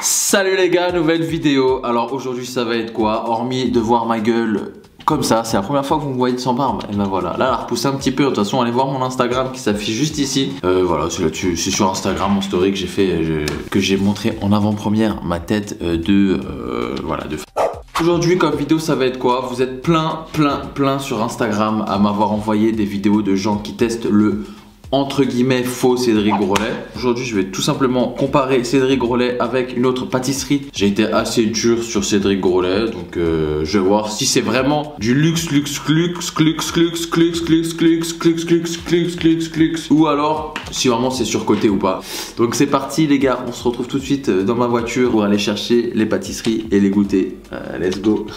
Salut les gars, nouvelle vidéo. Alors aujourd'hui ça va être quoi? Hormis de voir ma gueule comme ça, c'est la première fois que vous me voyez sans barbe. Et ben voilà, là elle a repoussé un petit peu. De toute façon allez voir mon Instagram qui s'affiche juste ici. Voilà, c'est là-dessus, c'est sur Instagram mon story que j'ai fait, que j'ai montré en avant-première ma tête voilà de. Aujourd'hui comme vidéo ça va être quoi? Vous êtes plein sur Instagram à m'avoir envoyé des vidéos de gens qui testent le entre guillemets faux Cédric Grolet. Aujourd'hui je vais tout simplement comparer Cédric Grolet avec une autre pâtisserie. J'ai été assez dur sur Cédric Grolet, donc je vais voir si c'est vraiment du luxe ou alors si vraiment c'est surcoté ou pas. Donc c'est parti les gars, on se retrouve tout de suite dans ma voiture pour aller chercher les pâtisseries et les goûter. Let's go.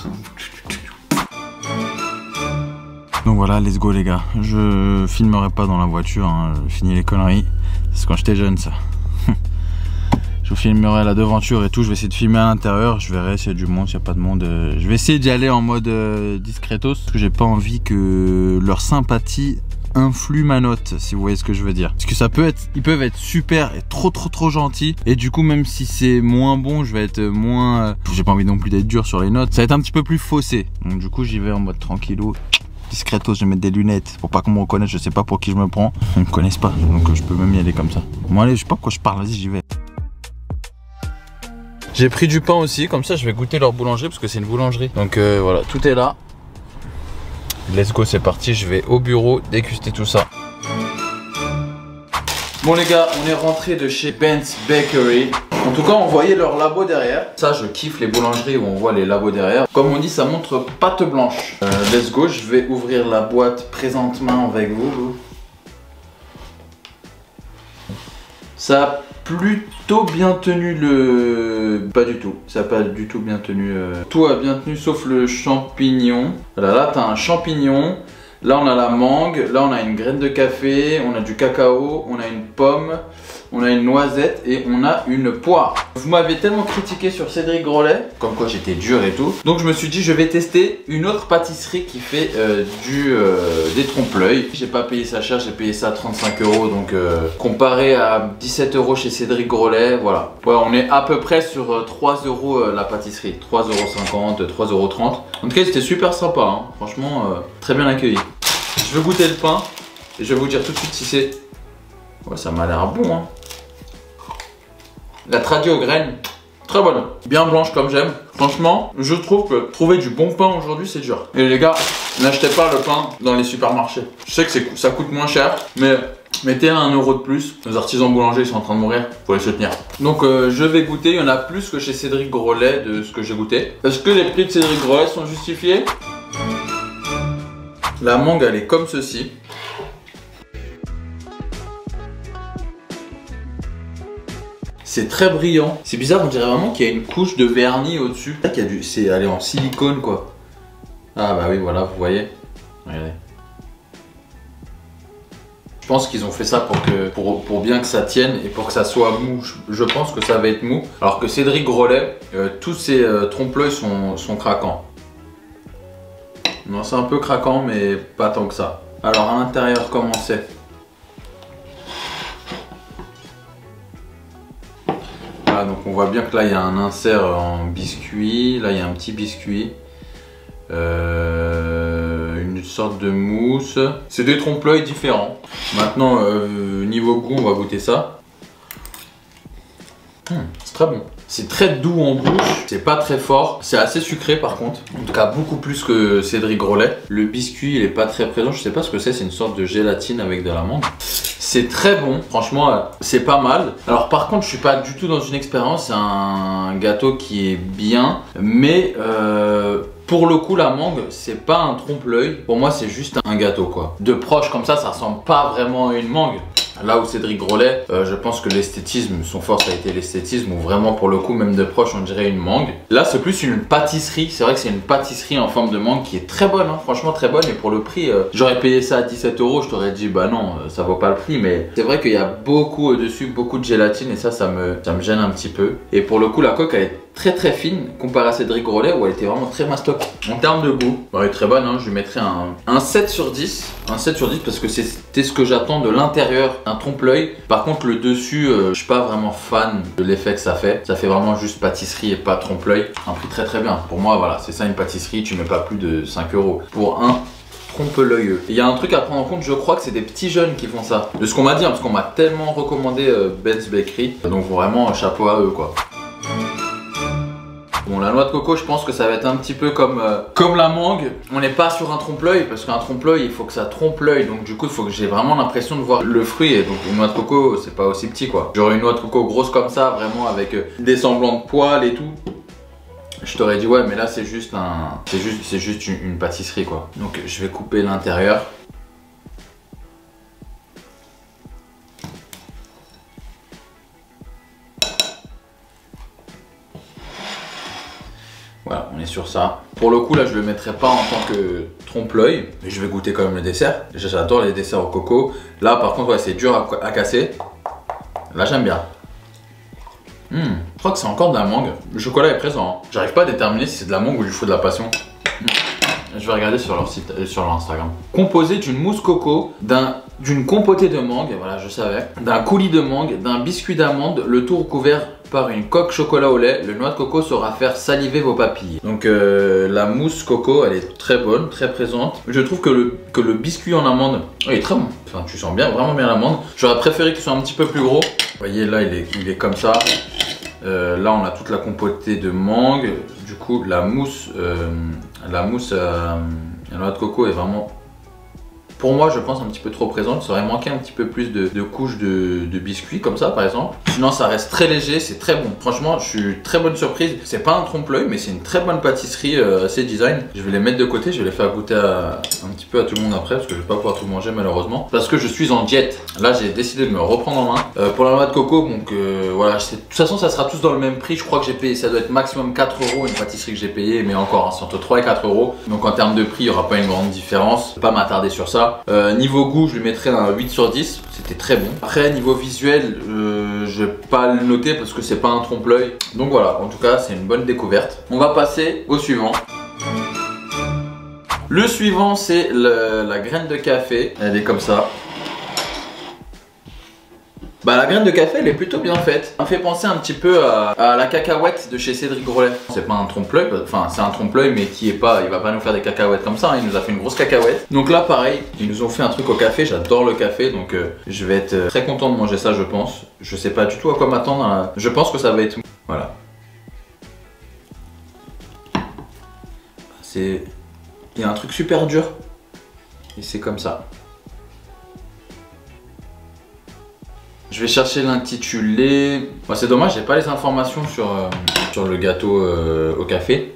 Donc voilà, let's go les gars. Je filmerai pas dans la voiture, hein. Je finis les conneries. C'est quand j'étais jeune ça. Je filmerai la devanture et tout. Je vais essayer de filmer à l'intérieur. Je verrai s'il y a du monde, s'il n'y a pas de monde. Je vais essayer d'y aller en mode discretos. Parce que j'ai pas envie que leur sympathie influe ma note, si vous voyez ce que je veux dire. Parce que ça peut être, ils peuvent être super et trop gentils. Et du coup, même si c'est moins bon, je vais être moins. J'ai pas envie non plus d'être dur sur les notes. Ça va être un petit peu plus faussé. Donc du coup, j'y vais en mode tranquillou. Discretos, je vais mettre des lunettes pour pas qu'on me reconnaisse, je sais pas pour qui je me prends. Ils me connaissent pas, donc je peux même y aller comme ça. Bon allez, je sais pas pourquoi je parle, vas-y j'y vais. J'ai pris du pain aussi, comme ça je vais goûter leur boulangerie parce que c'est une boulangerie. Donc voilà, tout est là. Let's go, c'est parti, je vais au bureau déguster tout ça. Bon les gars, on est rentré de chez Ben's Bakery. En tout cas, on voyait leur labo derrière. Ça, je kiffe les boulangeries où on voit les labos derrière. Comme on dit, ça montre pâte blanche. Let's go, je vais ouvrir la boîte présentement avec vous. Ça a plutôt bien tenu le... Pas du tout, ça n'a pas du tout bien tenu. Tout a bien tenu sauf le champignon. Voilà, là, t'as un champignon. Là, on a la mangue. Là, on a une graine de café. On a du cacao. On a une pomme. On a une noisette et on a une poire. Vous m'avez tellement critiqué sur Cédric Grolet, comme quoi j'étais dur et tout. Donc je me suis dit je vais tester une autre pâtisserie qui fait des trompe-l'œil. J'ai pas payé ça cher, j'ai payé ça 35 €. Donc comparé à 17 € chez Cédric Grolet, voilà. Ouais, on est à peu près sur 3 € la pâtisserie. 3,50 €, 3,30 €. En tout cas c'était super sympa, hein. Franchement très bien accueilli. Je vais goûter le pain et je vais vous dire tout de suite si c'est... Ouais, ça m'a l'air bon, hein. La tradie aux graines, très bonne. Bien blanche comme j'aime. Franchement, je trouve que trouver du bon pain aujourd'hui, c'est dur. Et les gars, n'achetez pas le pain dans les supermarchés. Je sais que ça coûte moins cher, mais mettez 1 € de plus. Les artisans boulangers, ils sont en train de mourir. Faut les soutenir. Donc, je vais goûter. Il y en a plus que chez Cédric Grolet de ce que j'ai goûté. Est-ce que les prix de Cédric Grolet sont justifiés? La mangue, elle est comme ceci. C'est très brillant. C'est bizarre, on dirait vraiment qu'il y a une couche de vernis au-dessus. C'est elle est en silicone quoi. Ah bah oui voilà, vous voyez. Regardez. Je pense qu'ils ont fait ça pour bien que ça tienne et pour que ça soit mou. Je pense que ça va être mou. Alors que Cédric Grolet, tous ses trompe-l'œil sont craquants. Non, c'est un peu craquant mais pas tant que ça. Alors à l'intérieur, comment c'est? Donc on voit bien que là il y a un insert en biscuit, là il y a un petit biscuit, une sorte de mousse. C'est des trompe-l'œil différents. Maintenant niveau goût on va goûter ça. C'est très bon. C'est très doux en bouche, c'est pas très fort, c'est assez sucré par contre. En tout cas beaucoup plus que Cédric Grolet. Le biscuit il est pas très présent, je sais pas ce que c'est une sorte de gélatine avec de l'amande. C'est très bon, franchement c'est pas mal. Alors par contre je suis pas du tout dans une expérience, c'est un gâteau qui est bien. Mais pour le coup la mangue c'est pas un trompe-l'œil. Pour moi c'est juste un gâteau quoi. De proche comme ça ressemble pas vraiment à une mangue. Là où Cédric Grolet, je pense que l'esthétisme, son force a été l'esthétisme, où vraiment pour le coup, même de proche, on dirait une mangue. Là, c'est plus une pâtisserie, c'est vrai que c'est une pâtisserie en forme de mangue qui est très bonne, hein, franchement très bonne. Et pour le prix, j'aurais payé ça à 17 €, je t'aurais dit bah non, ça vaut pas le prix. Mais c'est vrai qu'il y a beaucoup au-dessus, beaucoup de gélatine et ça me gêne un petit peu. Et pour le coup, la coque, elle est très très fine comparée à Cédric Grolet où elle était vraiment très mastoc. En termes de goût, elle est très bonne, hein. Je lui mettrais un 7 sur 10. Un 7 sur 10 parce que c'était ce que j'attends de l'intérieur d'un trompe-l'œil. Par contre le dessus, je suis pas vraiment fan de l'effet que ça fait. Ça fait vraiment juste pâtisserie et pas trompe-l'œil. Un prix très très bien. Pour moi voilà, c'est ça une pâtisserie, tu mets pas plus de 5 € pour un trompe-l'œil. Il y a un truc à prendre en compte, je crois que c'est des petits jeunes qui font ça. De ce qu'on m'a dit, hein, parce qu'on m'a tellement recommandé Ben's Bakery. Donc vraiment chapeau à eux quoi. Bon, la noix de coco, je pense que ça va être un petit peu comme la mangue. On n'est pas sur un trompe-l'œil parce qu'un trompe-l'œil, il faut que ça trompe l'œil. Donc du coup, il faut que j'ai vraiment l'impression de voir le fruit. Et donc une noix de coco, c'est pas aussi petit quoi. J'aurais une noix de coco grosse comme ça, vraiment avec des semblants de poils et tout. Je t'aurais dit ouais, mais là c'est juste une pâtisserie quoi. Donc je vais couper l'intérieur. Voilà, on est sur ça. Pour le coup, là, je le mettrai pas en tant que trompe-l'œil, mais je vais goûter quand même le dessert. Déjà, j'adore les desserts au coco. Là, par contre, ouais, c'est dur à casser. Là, j'aime bien. Je crois que c'est encore de la mangue. Le chocolat est présent. Hein. J'arrive pas à déterminer si c'est de la mangue ou du feu de la passion. Je vais regarder sur leur site, sur leur Instagram. Composé d'une mousse coco, d'une compotée de mangue, voilà, je savais, d'un coulis de mangue, d'un biscuit d'amande, le tout recouvert par une coque chocolat au lait. Le noix de coco saura faire saliver vos papilles. Donc la mousse coco, elle est très bonne, très présente. Je trouve que le biscuit en amande, il est très bon. Enfin, tu sens bien, vraiment bien l'amande. J'aurais préféré qu'il soit un petit peu plus gros. Vous voyez, là, il est comme ça. Là, on a toute la compotée de mangue. Du coup, la mousse la noix de coco est vraiment, pour moi, je pense un petit peu trop présente. Ça aurait manqué un petit peu plus de couches de biscuits comme ça par exemple. Sinon ça reste très léger, c'est très bon. Franchement, je suis très bonne surprise. C'est pas un trompe-l'œil, mais c'est une très bonne pâtisserie assez design. Je vais les mettre de côté, je vais les faire goûter un petit peu à tout le monde après parce que je vais pas pouvoir tout manger malheureusement. Parce que je suis en diète. Là j'ai décidé de me reprendre en main. Pour la noix de coco, donc voilà, de toute façon ça sera tous dans le même prix. Je crois que j'ai payé, ça doit être maximum 4 € une pâtisserie que j'ai payée, mais encore, hein, c'est entre 3 et 4 €. Donc en termes de prix, il n'y aura pas une grande différence. Je vais pas m'attarder sur ça. Niveau goût, je lui mettrais un 8 sur 10, c'était très bon. Après, niveau visuel, je vais pas le noter parce que c'est pas un trompe-l'œil. Donc voilà, en tout cas, c'est une bonne découverte. On va passer au suivant. Le suivant, c'est la graine de café. Elle est comme ça. Bah la graine de café elle est plutôt bien faite. Ça me fait penser un petit peu à la cacahuète de chez Cédric Grolet. C'est pas un trompe-l'œil, enfin c'est un trompe-l'œil mais qui est pas, il va pas nous faire des cacahuètes comme ça, hein. Il nous a fait une grosse cacahuète. Donc là pareil, ils nous ont fait un truc au café, j'adore le café donc je vais être très content de manger ça je pense. Je sais pas du tout à quoi m'attendre, je pense que ça va être... Voilà. Il y a un truc super dur et c'est comme ça. Je vais chercher l'intitulé. Bon, c'est dommage, j'ai pas les informations sur le gâteau au café.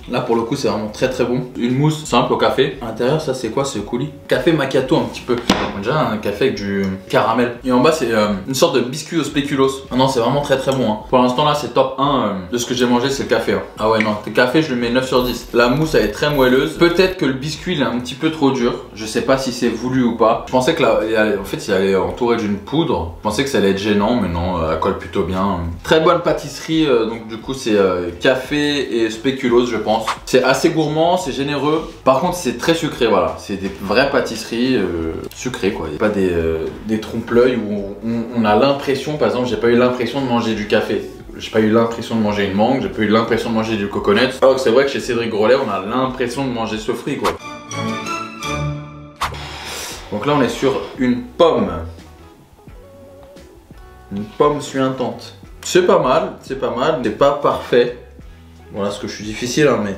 Là pour le coup c'est vraiment très très bon. Une mousse simple au café. À l'intérieur ça c'est quoi ce coulis? Café macchiato un petit peu. On dirait un café avec du caramel. Et en bas c'est une sorte de biscuit au spéculoos. Ah non c'est vraiment très très bon hein. Pour l'instant là c'est top 1 de ce que j'ai mangé, c'est le café hein. Ah ouais non, le café je lui mets 9 sur 10. La mousse elle est très moelleuse. Peut-être que le biscuit il est un petit peu trop dur. Je sais pas si c'est voulu ou pas. Je pensais que là en fait il allait entouré d'une poudre. Je pensais que ça allait être gênant mais non, elle colle plutôt bien. Très bonne pâtisserie donc du coup c'est café et spéculoos je pense. C'est assez gourmand, c'est généreux. Par contre c'est très sucré voilà. C'est des vraies pâtisseries sucrées quoi. Il n'y a pas des trompe-l'œil où on a l'impression, par exemple j'ai pas eu l'impression de manger du café. J'ai pas eu l'impression de manger une mangue, j'ai pas eu l'impression de manger du coconut. Alors que c'est vrai que chez Cédric Grolet on a l'impression de manger ce fruit quoi. Donc là on est sur une pomme. Une pomme suintante. C'est pas mal, c'est pas parfait. Voilà ce que je suis difficile hein, mais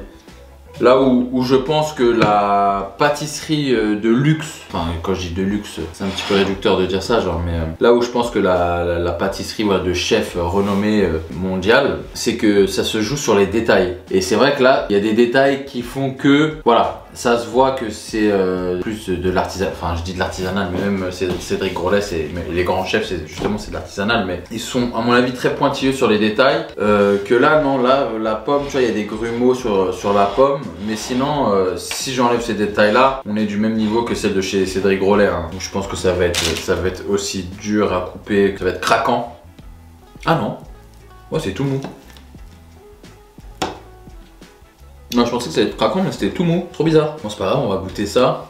là où je pense que la pâtisserie de luxe, enfin quand je dis de luxe c'est un petit peu réducteur de dire ça genre, mais là où je pense que la pâtisserie voilà, de chef renommé mondial, c'est que ça se joue sur les détails. Et c'est vrai que là il y a des détails qui font que voilà, ça se voit que c'est plus de l'artisanal, enfin je dis de l'artisanal mais même Cédric Grolet, les grands chefs justement c'est de l'artisanal mais ils sont à mon avis très pointilleux sur les détails que là non, là la pomme tu vois il y a des grumeaux sur la pomme mais sinon si j'enlève ces détails là on est du même niveau que celle de chez Cédric Grolet hein. Donc je pense que ça va être aussi dur à couper, ça va être craquant. Ah non, Ouais, c'est tout mou. Non, je pensais que ça allait être craquant, mais c'était tout mou. Trop bizarre. Bon, c'est pas grave, on va goûter ça.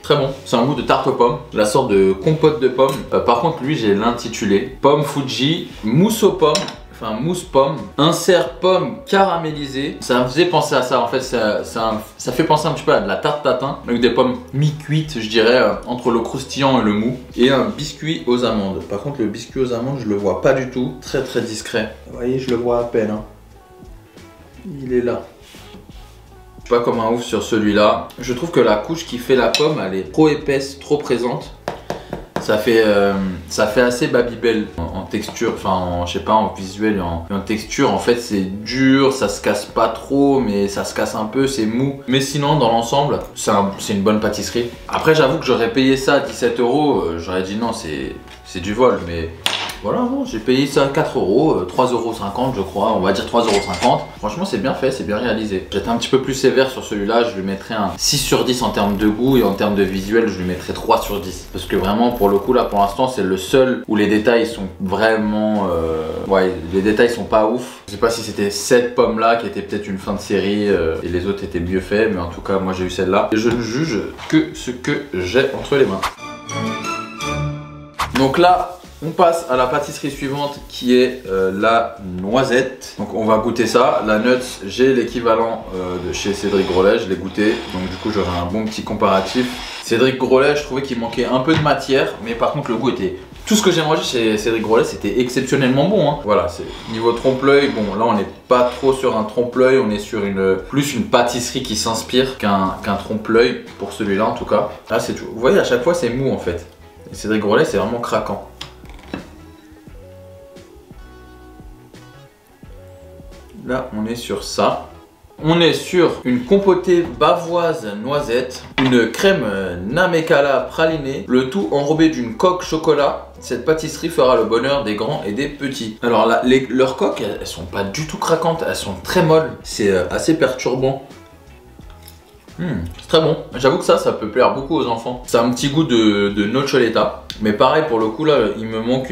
Très bon. C'est un goût de tarte aux pommes. La sorte de compote de pommes. Par contre, lui, j'ai l'intitulé Pomme Fuji, mousse aux pommes. Enfin, mousse pomme, insert pomme caramélisée. Ça me faisait penser à ça. En fait, ça fait penser un petit peu à de la tarte tatin avec des pommes mi-cuites, je dirais, entre le croustillant et le mou. Et un biscuit aux amandes. Par contre, le biscuit aux amandes, je le vois pas du tout. Très très discret. Vous voyez, je le vois à peine. Hein. Il est là. Je suis pas comme un ouf sur celui-là. Je trouve que la couche qui fait la pomme, elle est trop épaisse, trop présente. Ça fait assez Babybel en texture, enfin je sais pas, en visuel et en texture. En fait c'est dur, ça se casse pas trop, mais ça se casse un peu, c'est mou. Mais sinon dans l'ensemble, c'est une bonne pâtisserie. Après j'avoue que j'aurais payé ça à 17 €, j'aurais dit non, c'est du vol, mais voilà, non, j'ai payé ça à 4 €, 3,50 € je crois, on va dire 3,50 €. Franchement c'est bien fait, c'est bien réalisé. J'étais un petit peu plus sévère sur celui-là, je lui mettrais un 6 sur 10 en termes de goût, et en termes de visuel je lui mettrais 3 sur 10. Parce que vraiment pour le coup là pour l'instant c'est le seul où les détails sont vraiment... ouais, les détails sont pas ouf. Je sais pas si c'était cette pomme là qui était peut-être une fin de série et les autres étaient mieux faits, mais en tout cas moi j'ai eu celle-là. Et je ne juge que ce que j'ai entre les mains. Donc là, on passe à la pâtisserie suivante qui est la noisette. Donc on va goûter ça. La nuts, j'ai l'équivalent de chez Cédric Grolet, je l'ai goûté. Donc du coup j'aurai un bon petit comparatif. Cédric Grolet, je trouvais qu'il manquait un peu de matière, mais par contre le goût était... Tout ce que j'ai mangé chez Cédric Grolet, c'était exceptionnellement bon. Hein. Voilà, c'est niveau trompe-l'œil. Bon, là on n'est pas trop sur un trompe-l'œil, on est sur plus une pâtisserie qui s'inspire qu'un trompe-l'œil pour celui-là en tout cas. Là c'est tout. Vous voyez, à chaque fois c'est mou en fait. Et Cédric Grolet, c'est vraiment craquant. Là, on est sur ça. On est sur une compotée bavoise noisette, une crème Namekala pralinée, le tout enrobé d'une coque chocolat. Cette pâtisserie fera le bonheur des grands et des petits. Alors là, leurs coques, elles sont pas du tout craquantes, elles sont très molles. C'est assez perturbant. C'est très bon. J'avoue que ça peut plaire beaucoup aux enfants. Ça a un petit goût de noccioletta. Mais pareil, pour le coup là, il me manque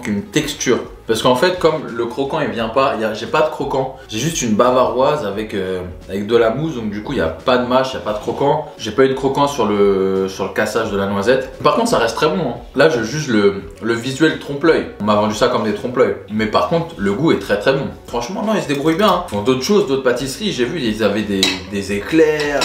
une texture. Parce qu'en fait, comme le croquant il vient pas, j'ai pas de croquant. J'ai juste une bavaroise avec de la mousse. Donc du coup, il n'y a pas de mâche, il n'y a pas de croquant. J'ai pas eu de croquant sur le cassage de la noisette. Par contre, ça reste très bon. Hein. Là, je juge le visuel trompe-l'œil. On m'a vendu ça comme des trompe-l'œil. Mais par contre, le goût est très très bon. Franchement, non, ils se débrouillent bien. Hein. Ils font d'autres choses, d'autres pâtisseries. J'ai vu, ils avaient des éclairs.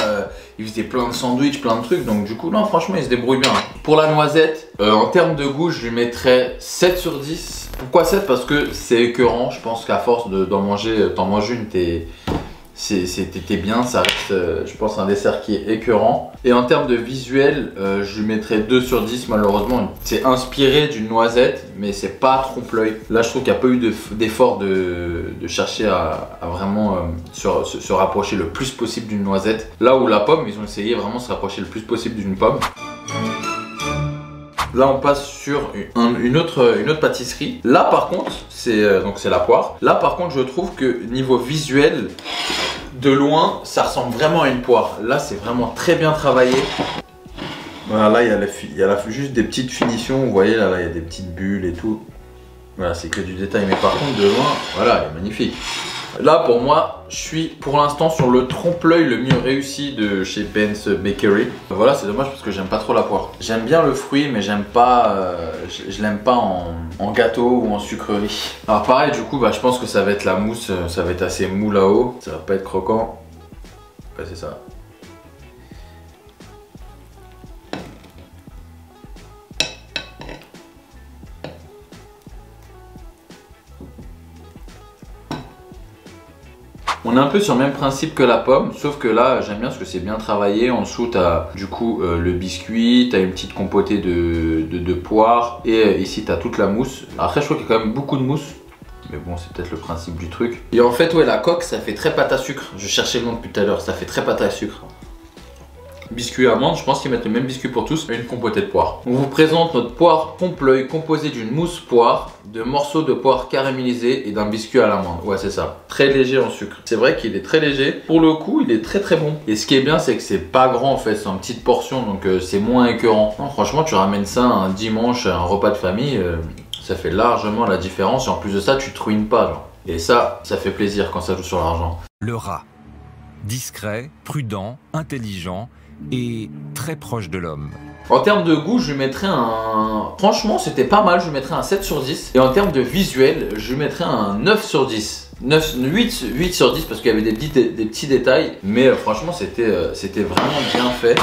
Ils faisaient plein de sandwichs, plein de trucs. Donc du coup, non, franchement, ils se débrouillent bien. Pour la noisette, en termes de goût, je lui mettrais 7 sur 10. Pourquoi 7? Parce que c'est écœurant. Je pense qu'à force d'en manger, t'en manges une, t'es bien. Ça reste, je pense, un dessert qui est écœurant. Et en termes de visuel, je lui mettrais 2 sur 10 malheureusement. C'est inspiré d'une noisette, mais c'est pas trompe-l'œil. Là, je trouve qu'il n'y a pas eu d'effort de chercher à vraiment se rapprocher le plus possible d'une noisette. Là où la pomme, ils ont essayé vraiment de se rapprocher le plus possible d'une pomme. Là on passe sur une autre pâtisserie. Là par contre, c'est la poire. Là par contre je trouve que niveau visuel, de loin, ça ressemble vraiment à une poire. Là c'est vraiment très bien travaillé. Voilà, là il y a juste des petites finitions. Vous voyez là, il y a des petites bulles et tout. Voilà, c'est que du détail. Mais par contre de loin, voilà, il est magnifique. Là pour moi, je suis pour l'instant sur le trompe-l'œil le mieux réussi de chez Ben's Bakery. Voilà, c'est dommage parce que j'aime pas trop la poire. J'aime bien le fruit, mais j'aime pas, je l'aime pas en gâteau ou en sucrerie. Alors pareil, du coup, je pense que ça va être la mousse, ça va être assez mou là-haut. Ça va pas être croquant. Ouais, c'est ça. On est un peu sur le même principe que la pomme, sauf que là j'aime bien parce que c'est bien travaillé. En dessous tu as du coup le biscuit, tu as une petite compotée de poire et ici tu as toute la mousse. Après je trouve qu'il y a quand même beaucoup de mousse, mais bon c'est peut-être le principe du truc. Et en fait ouais, la coque ça fait très pâte à sucre, je cherchais le nom depuis tout à l'heure, ça fait très pâte à sucre. Biscuit amande, je pense qu'ils mettent le même biscuit pour tous et une compotée de poire. On vous présente notre poire trompe-l'œil composée d'une mousse poire, de morceaux de poire caramélisés et d'un biscuit à l'amande. Ouais c'est ça, très léger en sucre. C'est vrai qu'il est très léger, pour le coup il est très très bon. Et ce qui est bien c'est que c'est pas grand en fait, c'est en petite portion donc c'est moins écœurant. Non, franchement tu ramènes ça un dimanche à un repas de famille, Ça fait largement la différence et en plus de ça, tu te ruines pas, genre. Et ça fait plaisir quand ça joue sur l'argent. Le rat. Discret, prudent, intelligent et très proche de l'homme. En termes de goût, je lui mettrais un... Franchement, c'était pas mal, je lui mettrais un 7 sur 10. Et en termes de visuel, je lui mettrais un 9 sur 10. 8 sur 10 parce qu'il y avait des petits détails. Mais franchement, c'était vraiment bien fait.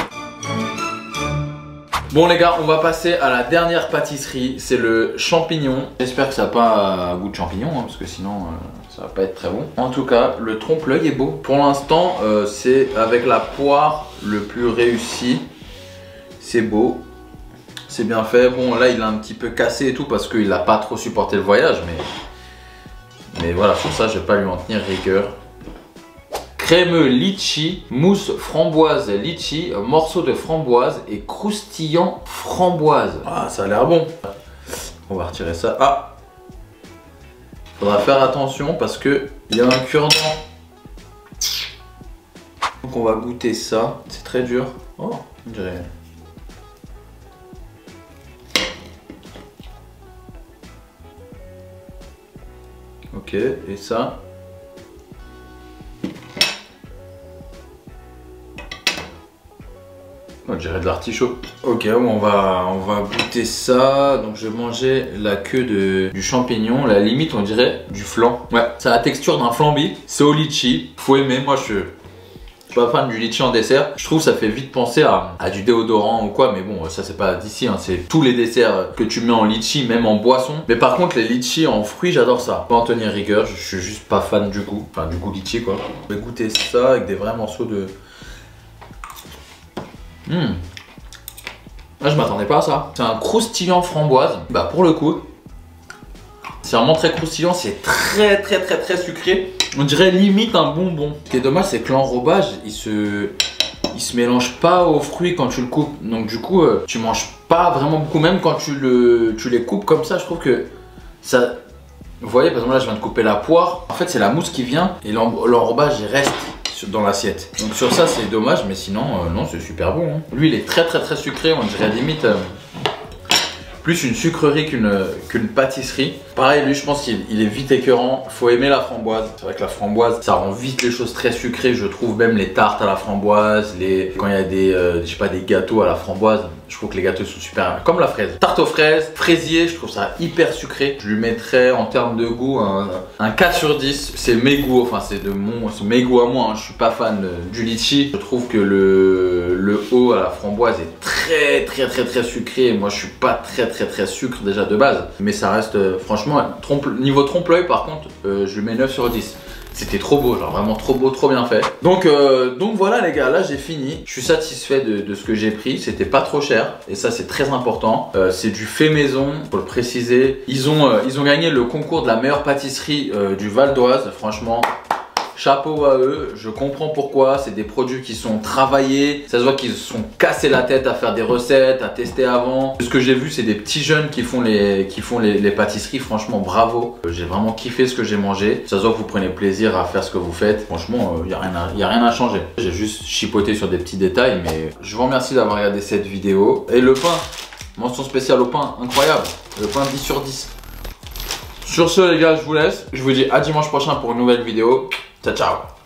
Bon les gars, on va passer à la dernière pâtisserie, c'est le champignon. J'espère que ça n'a pas goût de champignon, hein, parce que sinon ça va pas être très bon. En tout cas, le trompe-l'œil est beau. Pour l'instant, c'est avec la poire le plus réussi. C'est beau, c'est bien fait. Bon là, il a un petit peu cassé et tout parce qu'il n'a pas trop supporté le voyage, mais voilà, sur ça, je vais pas lui en tenir rigueur. Crémeux litchi, mousse framboise litchi, morceau de framboise et croustillant framboise. Ah, ça a l'air bon. On va retirer ça. Ah, faudra faire attention parce que il y a un cure-dent. Donc on va goûter ça. C'est très dur. Oh, on dirait. Ok, et ça. On dirait de l'artichaut. Ok, on va goûter ça. Donc je vais manger la queue du champignon. La limite, on dirait du flan. Ouais, ça a la texture d'un flambi. C'est au litchi. Faut aimer. Moi, je suis pas fan du litchi en dessert. Je trouve que ça fait vite penser à du déodorant ou quoi. Mais bon, ça c'est pas d'ici. Hein. C'est tous les desserts que tu mets en litchi, même en boisson. Mais par contre, les litchis en fruits, j'adore ça. Pas en tenir rigueur. Je suis juste pas fan du goût. Enfin, du goût litchi quoi. Je vais goûter ça avec des vrais morceaux de... Ah, je m'attendais pas à ça. C'est un croustillant framboise. Bah pour le coup, c'est vraiment très croustillant. C'est très sucré. On dirait limite un bonbon. Ce qui est dommage, c'est que l'enrobage, il se mélange pas aux fruits quand tu le coupes. Donc du coup, tu manges pas vraiment beaucoup. Même quand tu les coupes comme ça, je trouve que ça... Vous voyez, par exemple là, je viens de couper la poire. En fait, c'est la mousse qui vient et l'enrobage, il reste dans l'assiette. Donc sur ça c'est dommage, mais sinon non, c'est super bon hein. Lui il est très sucré, on dirait limite plus une sucrerie qu'une pâtisserie. Pareil, lui je pense qu'il est vite écœurant. Faut aimer la framboise. C'est vrai que la framboise ça rend vite les choses très sucrées. Je trouve même les tartes à la framboise, quand il y a des je sais pas, des gâteaux à la framboise, je trouve que les gâteaux sont super, comme la fraise. Tarte aux fraises, fraisier, je trouve ça hyper sucré. Je lui mettrais en termes de goût un 4 sur 10. C'est mes goûts, enfin c'est mes goûts à moi hein. Je suis pas fan du litchi. Je trouve que le haut à la framboise est très sucré. Et moi je suis pas très sucre déjà de base. Mais ça reste franchement, niveau trompe-l'œil par contre, je lui mets 9 sur 10. C'était trop beau, genre vraiment trop beau, trop bien fait. Donc voilà les gars, là j'ai fini. Je suis satisfait de ce que j'ai pris. C'était pas trop cher et ça c'est très important. C'est du fait maison, faut le préciser. Ils ont gagné le concours de la meilleure pâtisserie du Val d'Oise. Franchement, chapeau à eux, je comprends pourquoi. C'est des produits qui sont travaillés. Ça se voit qu'ils se sont cassés la tête à faire des recettes, à tester avant. Ce que j'ai vu, c'est des petits jeunes qui font les pâtisseries. Franchement, bravo. J'ai vraiment kiffé ce que j'ai mangé. Ça se voit que vous prenez plaisir à faire ce que vous faites. Franchement, il n'y a rien à changer. J'ai juste chipoté sur des petits détails, mais je vous remercie d'avoir regardé cette vidéo. Et le pain, mention spéciale au pain, incroyable. Le pain 10 sur 10. Sur ce les gars, je vous laisse. Je vous dis à dimanche prochain pour une nouvelle vidéo. Ciao, ciao.